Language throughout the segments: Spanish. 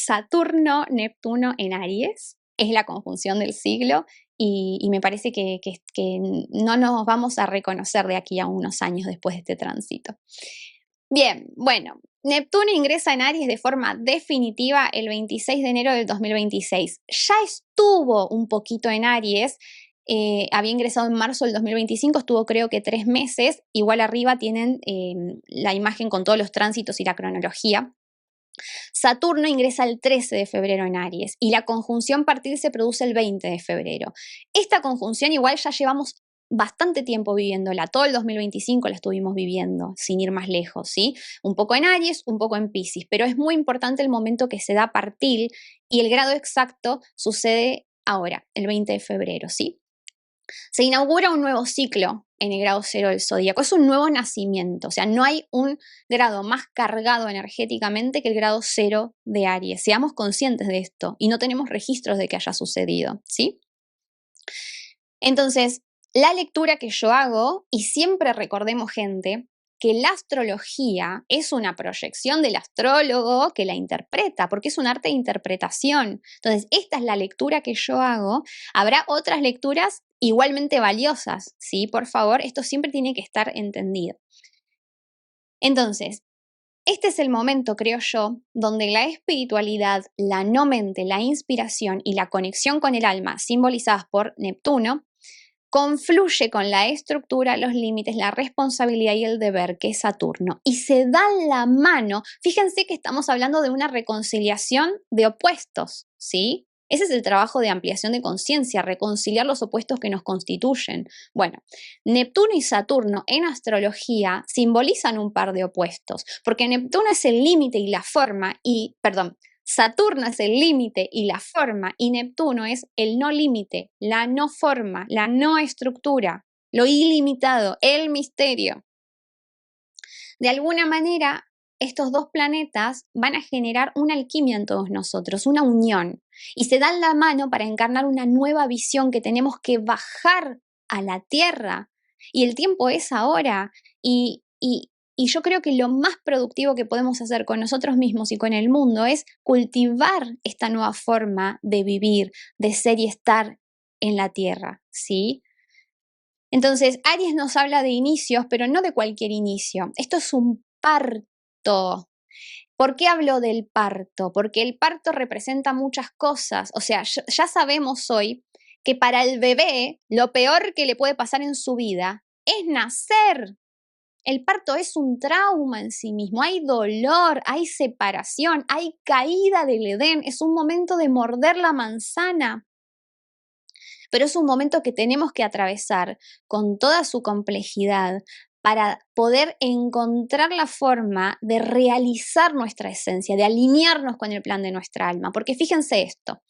Saturno, Neptuno en Aries. Es la conjunción del siglo y me parece que no nos vamos a reconocer de aquí a unos años después de este tránsito. Bien, bueno, Neptuno ingresa en Aries de forma definitiva el 26 de enero del 2026. Ya estuvo un poquito en Aries, había ingresado en marzo del 2025, estuvo creo que 3 meses. Igual arriba tienen la imagen con todos los tránsitos y la cronología. Saturno ingresa el 13 de febrero en Aries y la conjunción partir se produce el 20 de febrero. Esta conjunción igual ya llevamos bastante tiempo viviéndola, todo el 2025 la estuvimos viviendo, sin ir más lejos, ¿sí? Un poco en Aries, un poco en Piscis, pero es muy importante el momento que se da partir y el grado exacto sucede ahora, el 20 de febrero, ¿sí? Se inaugura un nuevo ciclo en el grado 0 del zodíaco, es un nuevo nacimiento, o sea, no hay un grado más cargado energéticamente que el grado 0 de Aries. Seamos conscientes de esto y no tenemos registros de que haya sucedido, ¿sí? Entonces, la lectura que yo hago, y siempre recordemos, gente, que la astrología es una proyección del astrólogo que la interpreta, porque es un arte de interpretación. Entonces, esta es la lectura que yo hago. Habrá otras lecturas igualmente valiosas, ¿sí? Por favor, esto siempre tiene que estar entendido. Entonces, este es el momento, creo yo, donde la espiritualidad, la no mente, la inspiración y la conexión con el alma, simbolizadas por Neptuno, confluye con la estructura, los límites, la responsabilidad y el deber, que es Saturno, y se dan la mano. Fíjense que estamos hablando de una reconciliación de opuestos, ¿sí? Ese es el trabajo de ampliación de conciencia, reconciliar los opuestos que nos constituyen. Bueno, Neptuno y Saturno en astrología simbolizan un par de opuestos, porque Neptuno es el límite y la forma, Saturno es el límite y la forma, y Neptuno es el no límite, la no forma, la no estructura, lo ilimitado, el misterio. De alguna manera, estos dos planetas van a generar una alquimia en todos nosotros, una unión, y se dan la mano para encarnar una nueva visión que tenemos que bajar a la Tierra. Y el tiempo es ahora, y yo creo que lo más productivo que podemos hacer con nosotros mismos y con el mundo es cultivar esta nueva forma de vivir, de ser y estar en la Tierra, ¿sí? Entonces, Aries nos habla de inicios, pero no de cualquier inicio. Esto es un parto. ¿Por qué hablo del parto? Porque el parto representa muchas cosas. O sea, ya sabemos hoy que para el bebé lo peor que le puede pasar en su vida es nacer. El parto es un trauma en sí mismo, hay dolor, hay separación, hay caída del Edén, es un momento de morder la manzana, pero es un momento que tenemos que atravesar con toda su complejidad para poder encontrar la forma de realizar nuestra esencia, de alinearnos con el plan de nuestra alma, porque fíjense esto,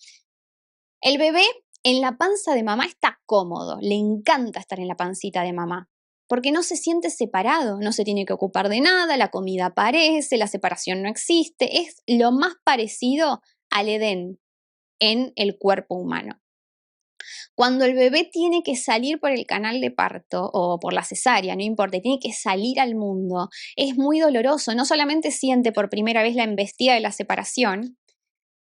el bebé en la panza de mamá está cómodo, le encanta estar en la pancita de mamá, porque no se siente separado, no se tiene que ocupar de nada, la comida aparece, la separación no existe, es lo más parecido al Edén en el cuerpo humano. Cuando el bebé tiene que salir por el canal de parto o por la cesárea, no importa, tiene que salir al mundo, es muy doloroso, no solamente siente por primera vez la embestida de la separación,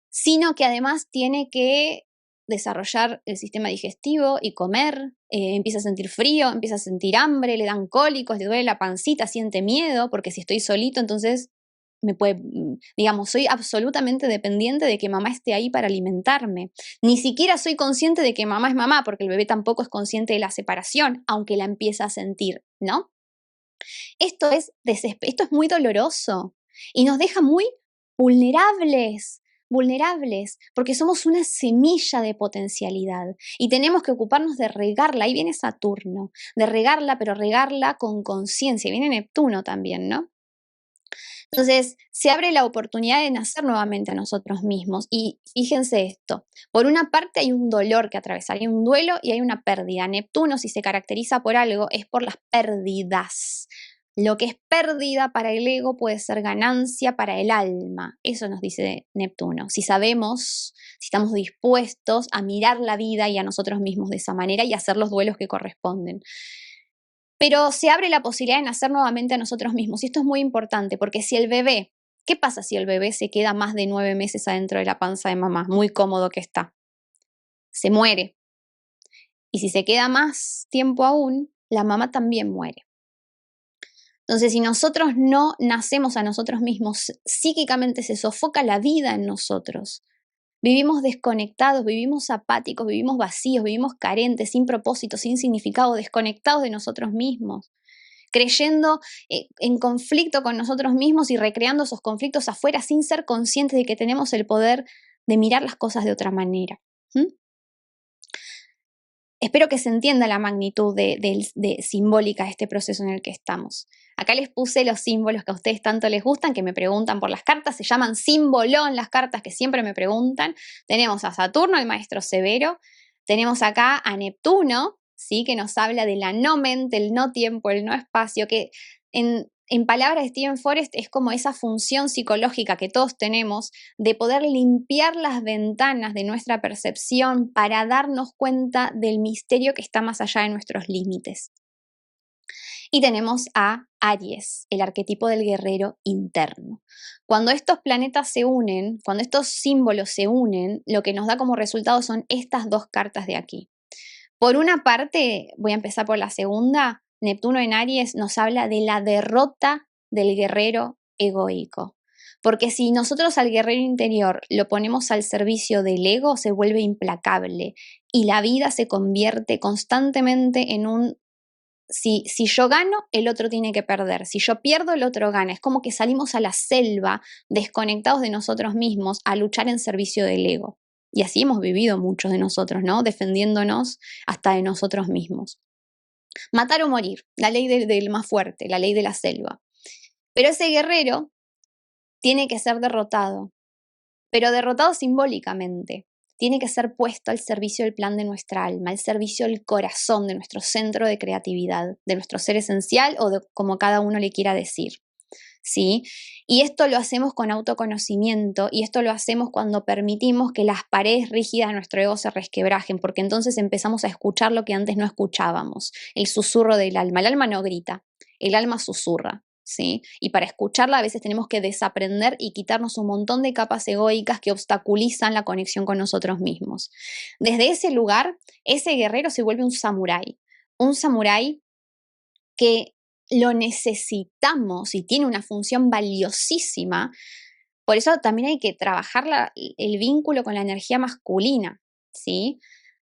sino que además tiene que desarrollar el sistema digestivo y comer, empieza a sentir frío, empieza a sentir hambre, le dan cólicos, le duele la pancita, siente miedo, porque si estoy solito, entonces soy absolutamente dependiente de que mamá esté ahí para alimentarme. Ni siquiera soy consciente de que mamá es mamá, porque el bebé tampoco es consciente de la separación, aunque la empieza a sentir, ¿no? Esto es muy doloroso y nos deja muy vulnerables, porque somos una semilla de potencialidad y tenemos que ocuparnos de regarla. Ahí viene Saturno, de regarla, pero regarla con conciencia. Viene Neptuno también, ¿no? Entonces, se abre la oportunidad de nacer nuevamente a nosotros mismos. Y fíjense esto, por una parte hay un dolor que atravesar, hay un duelo y hay una pérdida. Neptuno, si se caracteriza por algo, es por las pérdidas. Lo que es pérdida para el ego puede ser ganancia para el alma. Eso nos dice Neptuno. Si sabemos, si estamos dispuestos a mirar la vida y a nosotros mismos de esa manera y hacer los duelos que corresponden. Pero se abre la posibilidad de nacer nuevamente a nosotros mismos. Y esto es muy importante, porque si el bebé ¿Qué pasa si el bebé se queda más de 9 meses adentro de la panza de mamá? Muy cómodo que está. Se muere. Y si se queda más tiempo aún, la mamá también muere. Entonces, si nosotros no nacemos a nosotros mismos, psíquicamente se sofoca la vida en nosotros. Vivimos desconectados, vivimos apáticos, vivimos vacíos, vivimos carentes, sin propósito, sin significado, desconectados de nosotros mismos, creyendo en conflicto con nosotros mismos y recreando esos conflictos afuera sin ser conscientes de que tenemos el poder de mirar las cosas de otra manera. Espero que se entienda la magnitud de simbólica de este proceso en el que estamos. Acá les puse los símbolos que a ustedes tanto les gustan, que me preguntan por las cartas, se llaman simbolón las cartas que siempre me preguntan. Tenemos a Saturno, el maestro severo, tenemos acá a Neptuno, ¿sí? Que nos habla de la no mente, el no tiempo, el no espacio, que en palabras de Steven Forrest es como esa función psicológica que todos tenemos de poder limpiar las ventanas de nuestra percepción para darnos cuenta del misterio que está más allá de nuestros límites. Y tenemos a Aries, el arquetipo del guerrero interno. Cuando estos planetas se unen, cuando estos símbolos se unen, lo que nos da como resultado son estas dos cartas de aquí. Por una parte, voy a empezar por la segunda, Neptuno en Aries nos habla de la derrota del guerrero egoico. Porque si nosotros al guerrero interior lo ponemos al servicio del ego, se vuelve implacable y la vida se convierte constantemente en un si yo gano, el otro tiene que perder. Si yo pierdo, el otro gana. Es como que salimos a la selva, desconectados de nosotros mismos, a luchar en servicio del ego. Y así hemos vivido muchos de nosotros, ¿no? Defendiéndonos hasta de nosotros mismos. Matar o morir, la ley del más fuerte, la ley de la selva. Pero ese guerrero tiene que ser derrotado, pero derrotado simbólicamente. Tiene que ser puesto al servicio del plan de nuestra alma, al servicio del corazón, de nuestro centro de creatividad, de nuestro ser esencial o de como cada uno le quiera decir. ¿Sí? Y esto lo hacemos con autoconocimiento y esto lo hacemos cuando permitimos que las paredes rígidas de nuestro ego se resquebrajen, porque entonces empezamos a escuchar lo que antes no escuchábamos, el susurro del alma. El alma no grita, el alma susurra. ¿Sí? Y para escucharla a veces tenemos que desaprender y quitarnos un montón de capas egoicas que obstaculizan la conexión con nosotros mismos. Desde ese lugar, ese guerrero se vuelve un samurái que lo necesitamos y tiene una función valiosísima. Por eso también hay que trabajar el vínculo con la energía masculina, ¿sí?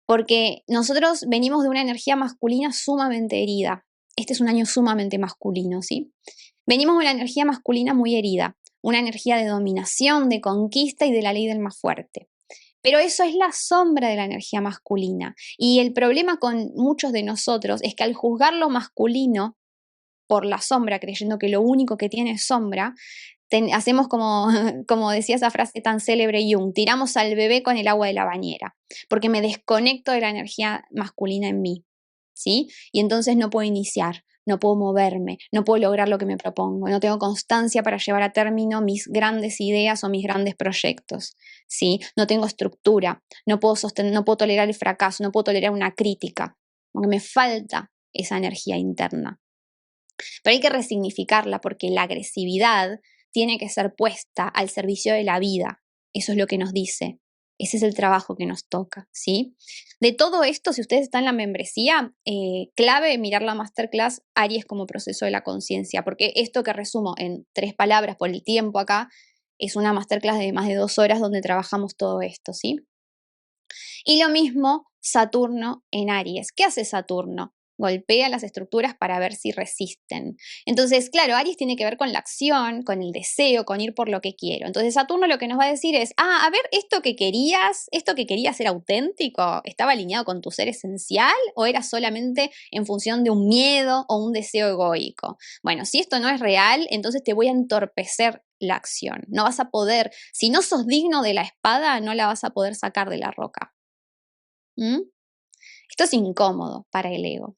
Porque nosotros venimos de una energía masculina sumamente herida. Este es un año sumamente masculino, ¿sí? Venimos de una energía masculina muy herida, una energía de dominación, de conquista y de la ley del más fuerte. Pero eso es la sombra de la energía masculina. Y el problema con muchos de nosotros es que al juzgar lo masculino por la sombra, creyendo que lo único que tiene es sombra, hacemos como decía esa frase tan célebre Jung, tiramos al bebé con el agua de la bañera, porque me desconecto de la energía masculina en mí, ¿sí? Y entonces no puedo iniciar, no puedo moverme, no puedo lograr lo que me propongo, no tengo constancia para llevar a término mis grandes ideas o mis grandes proyectos, ¿sí? No tengo estructura, no puedo tolerar el fracaso, no puedo tolerar una crítica, porque me falta esa energía interna. Pero hay que resignificarla porque la agresividad tiene que ser puesta al servicio de la vida. Eso es lo que nos dice. Ese es el trabajo que nos toca, ¿sí? De todo esto, si ustedes están en la membresía, clave mirar la masterclass Aries como proceso de la conciencia, porque esto que resumo en 3 palabras por el tiempo acá, es una masterclass de más de 2 horas donde trabajamos todo esto, ¿sí? Y lo mismo Saturno en Aries. ¿Qué hace Saturno? Golpea las estructuras para ver si resisten. Entonces, claro, Aries tiene que ver con la acción, con el deseo, con ir por lo que quiero. Entonces, Saturno lo que nos va a decir es, a ver, esto que querías era auténtico, ¿estaba alineado con tu ser esencial o era solamente en función de un miedo o un deseo egoico? Bueno, si esto no es real, entonces te voy a entorpecer la acción. No vas a poder, si no sos digno de la espada, no la vas a poder sacar de la roca. Esto es incómodo para el ego.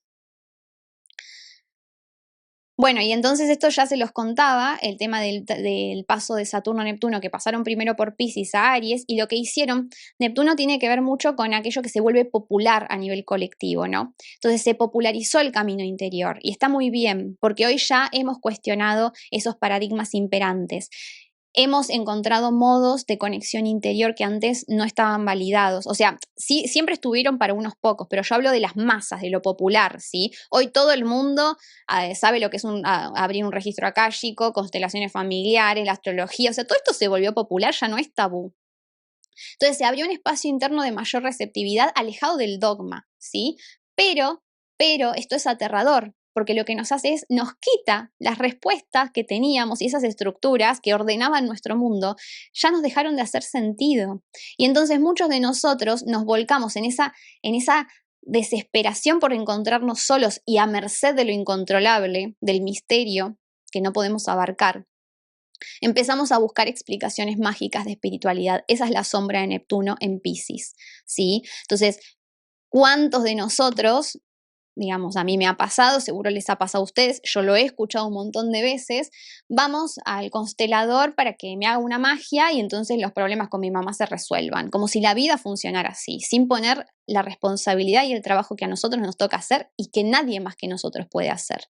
Bueno, y entonces esto ya se los contaba, el tema del paso de Saturno a Neptuno, que pasaron primero por Piscis a Aries, y lo que hicieron, Neptuno tiene que ver mucho con aquello que se vuelve popular a nivel colectivo, ¿no? Entonces se popularizó el camino interior, y está muy bien, porque hoy ya hemos cuestionado esos paradigmas imperantes. hemos encontrado modos de conexión interior que antes no estaban validados. O sea, sí, siempre estuvieron para unos pocos, pero yo hablo de las masas, de lo popular, ¿sí? Hoy todo el mundo sabe lo que es abrir un registro akáshico, constelaciones familiares, la astrología, o sea, todo esto se volvió popular, ya no es tabú. Entonces se abrió un espacio interno de mayor receptividad alejado del dogma, ¿sí? Pero esto es aterrador, porque lo que nos hace es, nos quita las respuestas que teníamos y esas estructuras que ordenaban nuestro mundo, ya nos dejaron de hacer sentido. Y entonces muchos de nosotros nos volcamos en esa desesperación por encontrarnos solos y a merced de lo incontrolable, del misterio que no podemos abarcar. Empezamos a buscar explicaciones mágicas de espiritualidad. Esa es la sombra de Neptuno en Piscis, ¿sí? Entonces, ¿cuántos de nosotros, digamos, a mí me ha pasado, seguro les ha pasado a ustedes, yo lo he escuchado un montón de veces, vamos al constelador para que me haga una magia y entonces los problemas con mi mamá se resuelvan, como si la vida funcionara así, sin poner la responsabilidad y el trabajo que a nosotros nos toca hacer y que nadie más que nosotros puede hacer?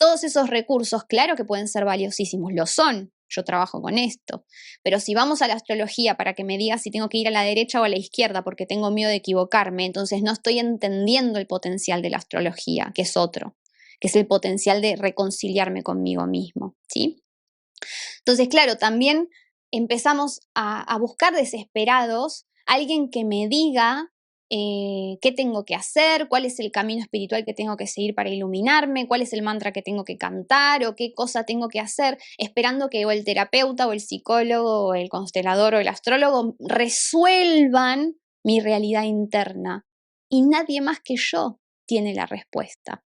Todos esos recursos, claro que pueden ser valiosísimos, lo son, yo trabajo con esto, pero si vamos a la astrología para que me diga si tengo que ir a la derecha o a la izquierda porque tengo miedo de equivocarme, entonces no estoy entendiendo el potencial de la astrología, que es otro, que es el potencial de reconciliarme conmigo mismo, ¿sí? Entonces, claro, también empezamos a buscar desesperados alguien que me diga qué tengo que hacer, cuál es el camino espiritual que tengo que seguir para iluminarme, cuál es el mantra que tengo que cantar o qué cosa tengo que hacer, esperando que o el terapeuta o el psicólogo o el constelador o el astrólogo resuelvan mi realidad interna. Y nadie más que yo tiene la respuesta.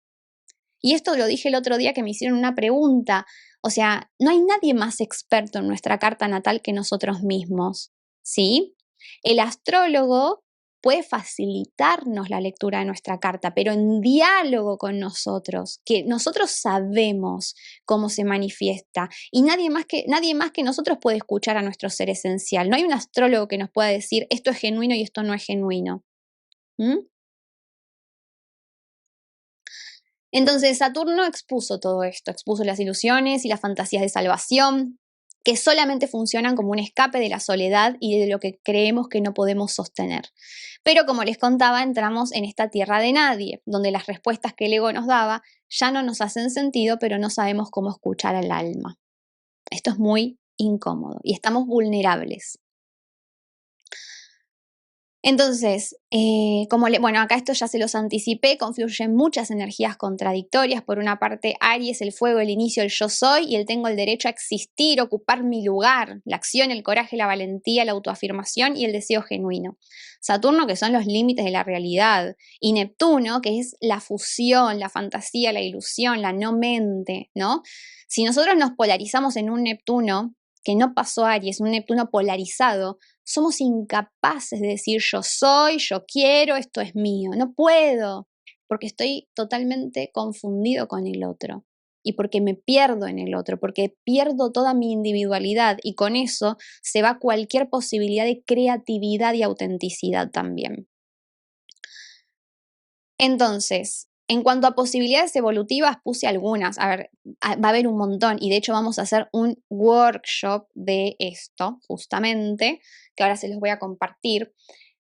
Y esto lo dije el otro día que me hicieron una pregunta. O sea, no hay nadie más experto en nuestra carta natal que nosotros mismos, ¿sí? El astrólogo puede facilitarnos la lectura de nuestra carta, pero en diálogo con nosotros, que nosotros sabemos cómo se manifiesta y nadie más que nosotros puede escuchar a nuestro ser esencial. No hay un astrólogo que nos pueda decir esto es genuino y esto no es genuino. ¿Mm? Entonces Saturno expuso todo esto, expuso las ilusiones y las fantasías de salvación, que solamente funcionan como un escape de la soledad y de lo que creemos que no podemos sostener. Pero como les contaba, entramos en esta tierra de nadie, donde las respuestas que el ego nos daba ya no nos hacen sentido, pero no sabemos cómo escuchar al alma. Esto es muy incómodo y estamos vulnerables. Entonces, bueno, acá esto ya se los anticipé, confluyen muchas energías contradictorias. Por una parte, Aries, el fuego, el inicio, el yo soy, y el tengo el derecho a existir, ocupar mi lugar, la acción, el coraje, la valentía, la autoafirmación y el deseo genuino. Saturno, que son los límites de la realidad, y Neptuno, que es la fusión, la fantasía, la ilusión, la no mente, ¿no? Si nosotros nos polarizamos en un Neptuno, que no pasó Aries, un Neptuno polarizado, somos incapaces de decir yo soy, yo quiero, esto es mío. No puedo, porque estoy totalmente confundido con el otro y porque me pierdo en el otro, porque pierdo toda mi individualidad y con eso se va cualquier posibilidad de creatividad y autenticidad también. Entonces, en cuanto a posibilidades evolutivas, puse algunas. A ver, va a haber un montón y de hecho vamos a hacer un workshop de esto, justamente, que ahora se los voy a compartir.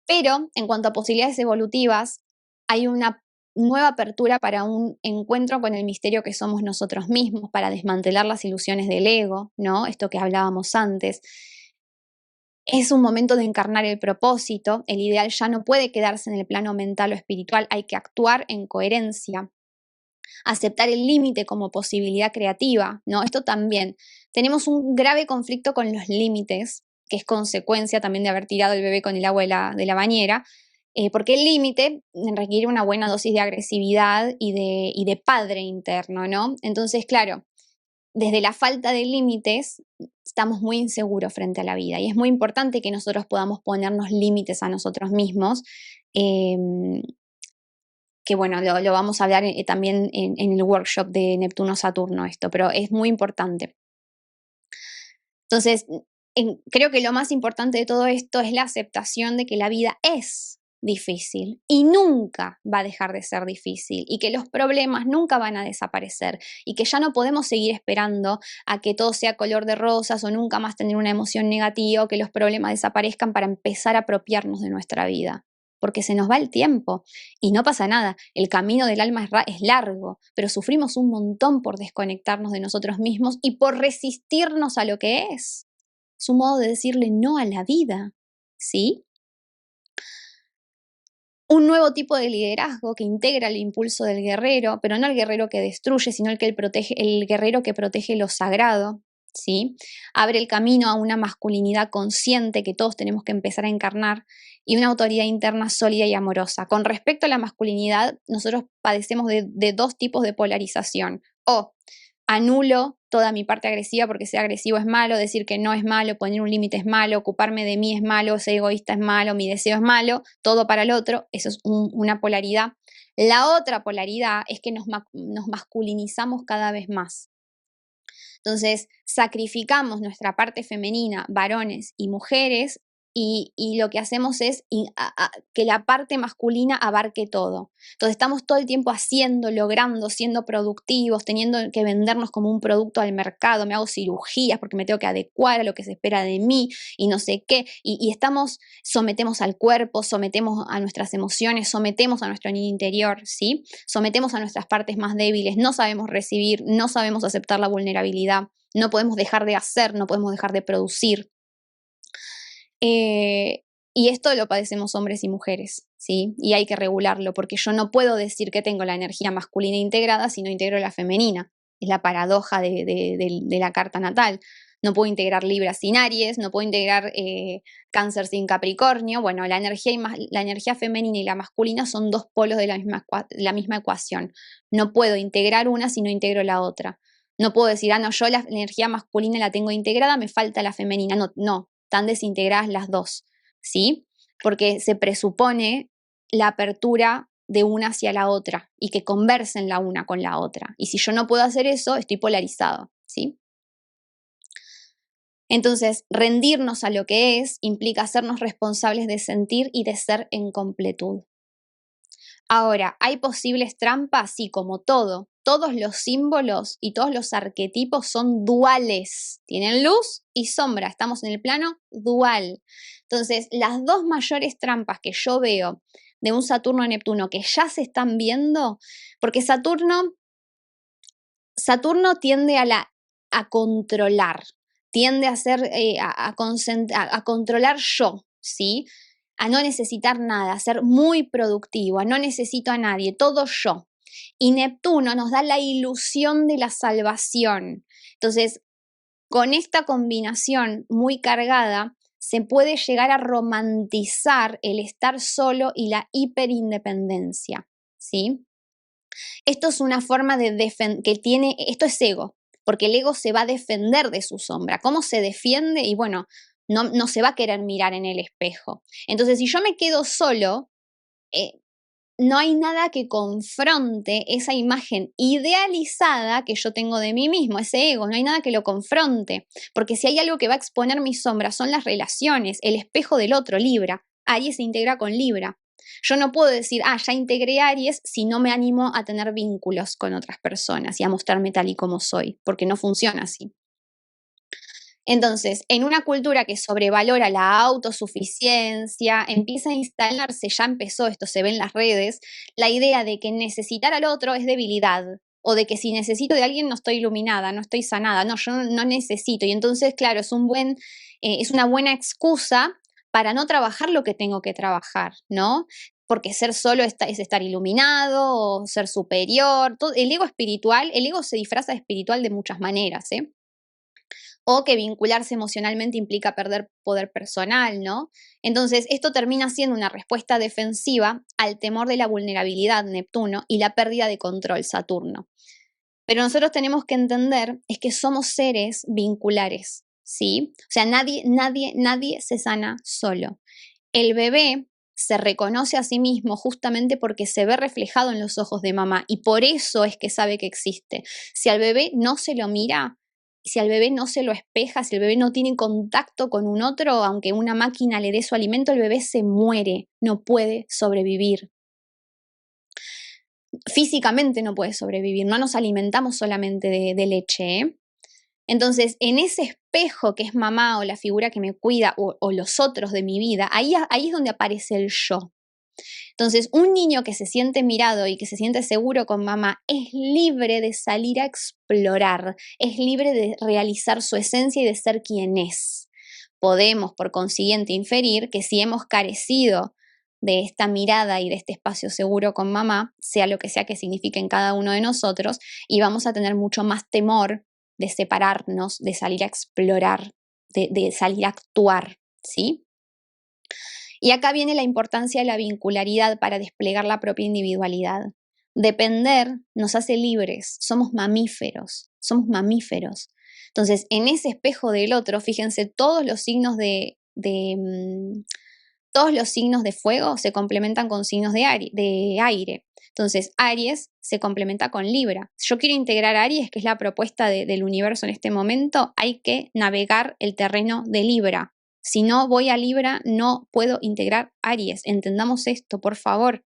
Pero en cuanto a posibilidades evolutivas, hay una nueva apertura para un encuentro con el misterio que somos nosotros mismos, para desmantelar las ilusiones del ego, ¿no? Esto que hablábamos antes. Es un momento de encarnar el propósito, el ideal ya no puede quedarse en el plano mental o espiritual, hay que actuar en coherencia, aceptar el límite como posibilidad creativa, ¿no? Esto también. Tenemos un grave conflicto con los límites, que es consecuencia también de haber tirado el bebé con el agua de la bañera, porque el límite requiere una buena dosis de agresividad y de padre interno, ¿no? Entonces, claro, desde la falta de límites estamos muy inseguros frente a la vida y es muy importante que nosotros podamos ponernos límites a nosotros mismos, que bueno, lo vamos a hablar también en el workshop de Neptuno-Saturno esto, pero es muy importante. Entonces, creo que lo más importante de todo esto es la aceptación de que la vida es difícil y nunca va a dejar de ser difícil y que los problemas nunca van a desaparecer y que ya no podemos seguir esperando a que todo sea color de rosas o nunca más tener una emoción negativa o que los problemas desaparezcan para empezar a apropiarnos de nuestra vida. Porque se nos va el tiempo y no pasa nada. El camino del alma es largo, pero sufrimos un montón por desconectarnos de nosotros mismos y por resistirnos a lo que es. Es un modo de decirle no a la vida, ¿sí? Un nuevo tipo de liderazgo que integra el impulso del guerrero, pero no el guerrero que destruye, sino el guerrero que protege lo sagrado, ¿sí? Abre el camino a una masculinidad consciente que todos tenemos que empezar a encarnar y una autoridad interna sólida y amorosa. Con respecto a la masculinidad, nosotros padecemos de dos tipos de polarización. O anulo toda mi parte agresiva porque ser agresivo es malo, decir que no es malo, poner un límite es malo, ocuparme de mí es malo, ser egoísta es malo, mi deseo es malo, todo para el otro, eso es una polaridad. La otra polaridad es que nos masculinizamos cada vez más. Entonces, sacrificamos nuestra parte femenina, varones y mujeres, y lo que hacemos es que la parte masculina abarque todo. Entonces, estamos todo el tiempo haciendo, logrando, siendo productivos, teniendo que vendernos como un producto al mercado. Me hago cirugías porque me tengo que adecuar a lo que se espera de mí y no sé qué. Y sometemos al cuerpo, sometemos a nuestras emociones, sometemos a nuestro niño interior, ¿sí? Sometemos a nuestras partes más débiles, no sabemos recibir, no sabemos aceptar la vulnerabilidad. No podemos dejar de hacer, no podemos dejar de producir. Y esto lo padecemos hombres y mujeres, ¿sí? Y hay que regularlo, porque yo no puedo decir que tengo la energía masculina integrada si no integro la femenina. Es la paradoja de la carta natal. No puedo integrar Libra sin Aries, no puedo integrar Cáncer sin Capricornio. Bueno, la energía femenina y la masculina son dos polos de la misma ecuación. No puedo integrar una si no integro la otra. No puedo decir, no, yo la energía masculina la tengo integrada, me falta la femenina. No, están desintegradas las dos, ¿sí? Porque se presupone la apertura de una hacia la otra y que conversen la una con la otra. Y si yo no puedo hacer eso, estoy polarizado, ¿sí? Entonces, rendirnos a lo que es implica hacernos responsables de sentir y de ser en completud. Ahora, ¿hay posibles trampas? Sí, como todo. Todos los símbolos y todos los arquetipos son duales. Tienen luz y sombra. Estamos en el plano dual. Entonces, las dos mayores trampas que yo veo de un Saturno-Neptuno que ya se están viendo, porque Saturno tiende a controlar, tiende a controlar yo, ¿sí? A no necesitar nada, a ser muy productivo, a no necesito a nadie, todo yo. Y Neptuno nos da la ilusión de la salvación. Entonces, con esta combinación muy cargada, se puede llegar a romantizar el estar solo y la hiperindependencia, ¿sí? Esto es una forma de esto es ego, porque el ego se va a defender de su sombra. ¿Cómo se defiende? Y bueno, no se va a querer mirar en el espejo. Entonces, si yo me quedo solo, no hay nada que confronte esa imagen idealizada que yo tengo de mí mismo, ese ego, no hay nada que lo confronte, porque si hay algo que va a exponer mis sombras son las relaciones, el espejo del otro, Libra. Aries se integra con Libra. Yo no puedo decir, ya integré Aries si no me animo a tener vínculos con otras personas y a mostrarme tal y como soy, porque no funciona así. Entonces, en una cultura que sobrevalora la autosuficiencia, empieza a instalarse, ya empezó, esto se ve en las redes, la idea de que necesitar al otro es debilidad, o de que si necesito de alguien no estoy iluminada, no estoy sanada, no, yo no necesito. Y entonces, claro, es una buena excusa para no trabajar lo que tengo que trabajar, ¿no? Porque ser solo es estar iluminado o ser superior. El ego espiritual, el ego se disfraza de espiritual de muchas maneras, ¿eh? O que vincularse emocionalmente implica perder poder personal, ¿no? Entonces, esto termina siendo una respuesta defensiva al temor de la vulnerabilidad, Neptuno, y la pérdida de control, Saturno. Pero nosotros tenemos que entender es que somos seres vinculares, ¿sí? O sea, nadie se sana solo. El bebé se reconoce a sí mismo justamente porque se ve reflejado en los ojos de mamá y por eso es que sabe que existe. Si al bebé no se lo mira, si al bebé no se lo espeja, si el bebé no tiene contacto con un otro, aunque una máquina le dé su alimento, el bebé se muere, no puede sobrevivir. Físicamente no puede sobrevivir, no nos alimentamos solamente de leche, ¿eh? Entonces, en ese espejo que es mamá o la figura que me cuida o los otros de mi vida, ahí es donde aparece el yo. Entonces, un niño que se siente mirado y que se siente seguro con mamá es libre de salir a explorar, es libre de realizar su esencia y de ser quien es. Podemos, por consiguiente, inferir que si hemos carecido de esta mirada y de este espacio seguro con mamá, sea lo que sea que signifique en cada uno de nosotros, y vamos a tener mucho más temor de separarnos, de salir a explorar, de salir a actuar, ¿sí? Y acá viene la importancia de la vincularidad para desplegar la propia individualidad. Depender nos hace libres, somos mamíferos, somos mamíferos. Entonces, en ese espejo del otro, fíjense, todos los signos de fuego se complementan con signos de aire. Entonces, Aries se complementa con Libra. Si yo quiero integrar Aries, que es la propuesta del universo en este momento, hay que navegar el terreno de Libra. Si no voy a Libra, no puedo integrar Aries. Entendamos esto, por favor.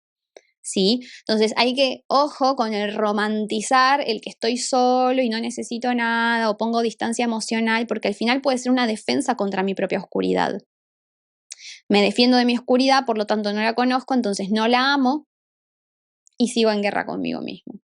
¿Sí? Entonces hay que, ojo con el romantizar el que estoy solo y no necesito nada o pongo distancia emocional, porque al final puede ser una defensa contra mi propia oscuridad. Me defiendo de mi oscuridad, por lo tanto no la conozco, entonces no la amo y sigo en guerra conmigo mismo.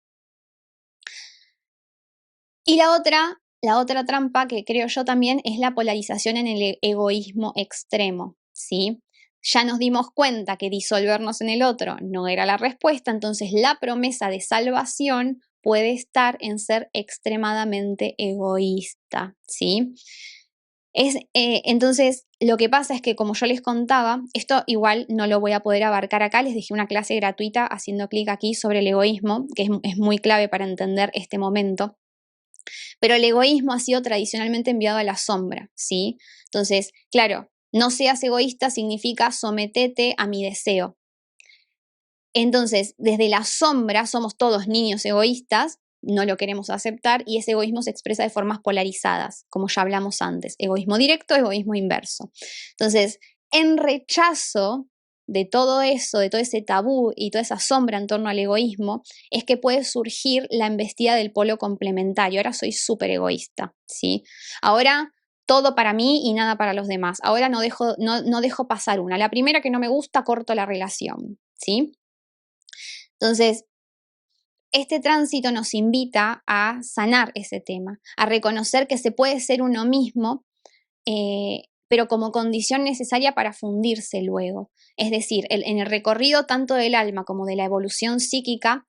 Y la otra trampa que creo yo también es la polarización en el egoísmo extremo, ¿sí? Ya nos dimos cuenta que disolvernos en el otro no era la respuesta, entonces la promesa de salvación puede estar en ser extremadamente egoísta, ¿sí? Entonces, lo que pasa es que, como yo les contaba, esto igual no lo voy a poder abarcar acá, les dejé una clase gratuita haciendo clic aquí sobre el egoísmo, que es muy clave para entender este momento. Pero el egoísmo ha sido tradicionalmente enviado a la sombra, ¿sí? Entonces, claro, no seas egoísta significa sometete a mi deseo. Entonces, desde la sombra somos todos niños egoístas, no lo queremos aceptar y ese egoísmo se expresa de formas polarizadas, como ya hablamos antes, egoísmo directo, egoísmo inverso. Entonces, en rechazo de todo eso, de todo ese tabú y toda esa sombra en torno al egoísmo, es que puede surgir la embestida del polo complementario. Ahora soy súper egoísta, ¿sí? Ahora todo para mí y nada para los demás. Ahora no dejo pasar una. La primera que no me gusta, corto la relación, ¿sí? Entonces, este tránsito nos invita a sanar ese tema, a reconocer que se puede ser uno mismo, pero como condición necesaria para fundirse luego. Es decir, en el recorrido tanto del alma como de la evolución psíquica,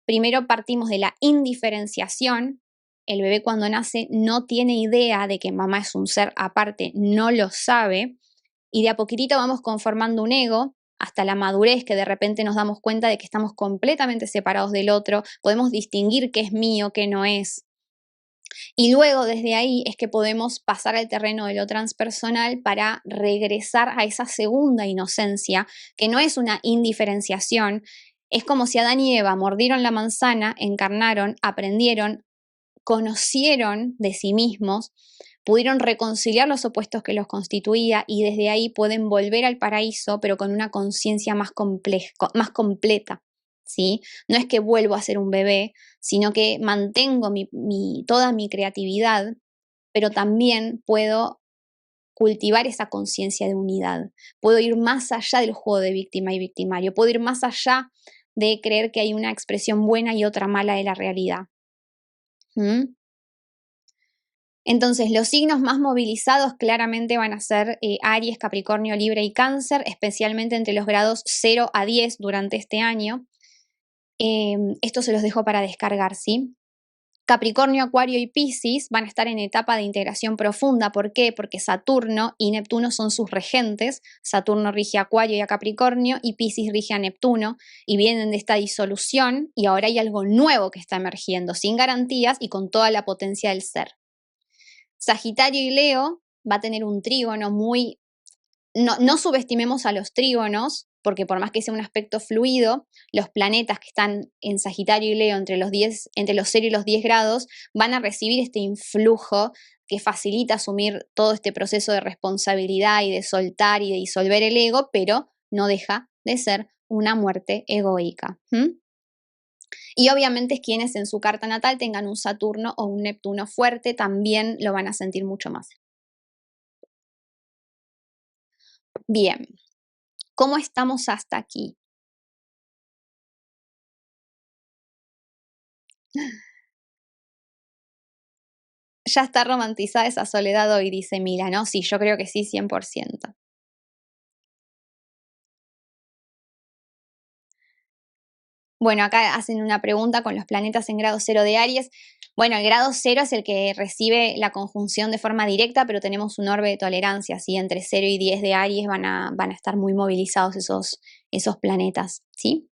primero partimos de la indiferenciación. El bebé cuando nace no tiene idea de que mamá es un ser aparte, no lo sabe, y de a poquitito vamos conformando un ego hasta la madurez, que de repente nos damos cuenta de que estamos completamente separados del otro, podemos distinguir qué es mío, qué no es. Y luego desde ahí es que podemos pasar al terreno de lo transpersonal para regresar a esa segunda inocencia, que no es una indiferenciación, es como si Adán y Eva mordieron la manzana, encarnaron, aprendieron, conocieron de sí mismos, pudieron reconciliar los opuestos que los constituía y desde ahí pueden volver al paraíso, pero con una conciencia más completa, ¿sí? No es que vuelvo a ser un bebé, sino que mantengo toda mi creatividad, pero también puedo cultivar esa conciencia de unidad. Puedo ir más allá del juego de víctima y victimario, puedo ir más allá de creer que hay una expresión buena y otra mala de la realidad. ¿Mm? Entonces, los signos más movilizados claramente van a ser Aries, Capricornio, Libra y Cáncer, especialmente entre los grados 0 a 10 durante este año. Esto se los dejo para descargar, ¿sí? Capricornio, Acuario y Piscis van a estar en etapa de integración profunda. ¿Por qué? Porque Saturno y Neptuno son sus regentes. Saturno rige a Acuario y a Capricornio y Piscis rige a Neptuno y vienen de esta disolución y ahora hay algo nuevo que está emergiendo, sin garantías y con toda la potencia del ser. Sagitario y Leo va a tener un trígono muy... No subestimemos a los trígonos, porque por más que sea un aspecto fluido, los planetas que están en Sagitario y Leo entre los 0 y los 10 grados van a recibir este influjo que facilita asumir todo este proceso de responsabilidad y de soltar y de disolver el ego, pero no deja de ser una muerte egoica. Y obviamente quienes en su carta natal tengan un Saturno o un Neptuno fuerte también lo van a sentir mucho más. Bien, ¿cómo estamos hasta aquí? Ya está romantizada esa soledad hoy, dice Mila, ¿no? Sí, yo creo que sí, 100%. Bueno, acá hacen una pregunta con los planetas en grado 0 de Aries. Bueno, el grado 0 es el que recibe la conjunción de forma directa, pero tenemos un orbe de tolerancia, ¿sí? Entre 0 y 10 de Aries van a estar muy movilizados esos planetas, ¿sí?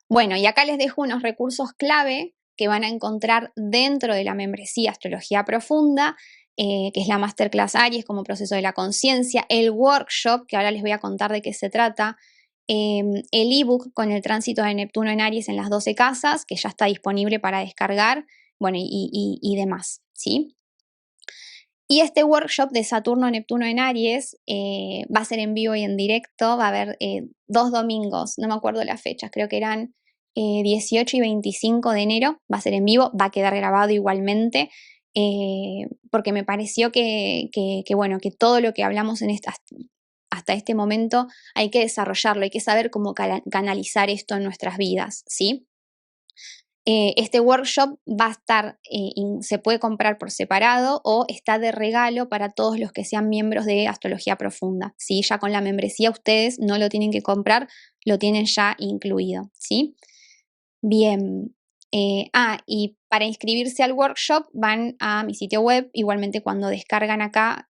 Bueno, y acá les dejo unos recursos clave que van a encontrar dentro de la membresía Astrología Profunda, que es la Masterclass Aries como proceso de la conciencia, el workshop, que ahora les voy a contar de qué se trata, el ebook con el tránsito de Neptuno en Aries en las 12 casas, que ya está disponible para descargar, bueno, y demás, ¿sí? Y este workshop de Saturno-Neptuno en Aries va a ser en vivo y en directo, va a haber 2 domingos, no me acuerdo las fechas, creo que eran 18 y 25 de enero, va a ser en vivo, va a quedar grabado igualmente, porque me pareció bueno, que todo lo que hablamos hasta este momento hay que desarrollarlo, hay que saber cómo canalizar esto en nuestras vidas, ¿sí? Este workshop va a estar, se puede comprar por separado o está de regalo para todos los que sean miembros de Astrología Profunda, ¿sí? Ya con la membresía ustedes no lo tienen que comprar, lo tienen ya incluido, ¿sí? Bien. Y para inscribirse al workshop van a mi sitio web, igualmente cuando descargan acá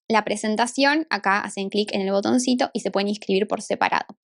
la presentación, acá hacen clic en el botoncito y se pueden inscribir por separado,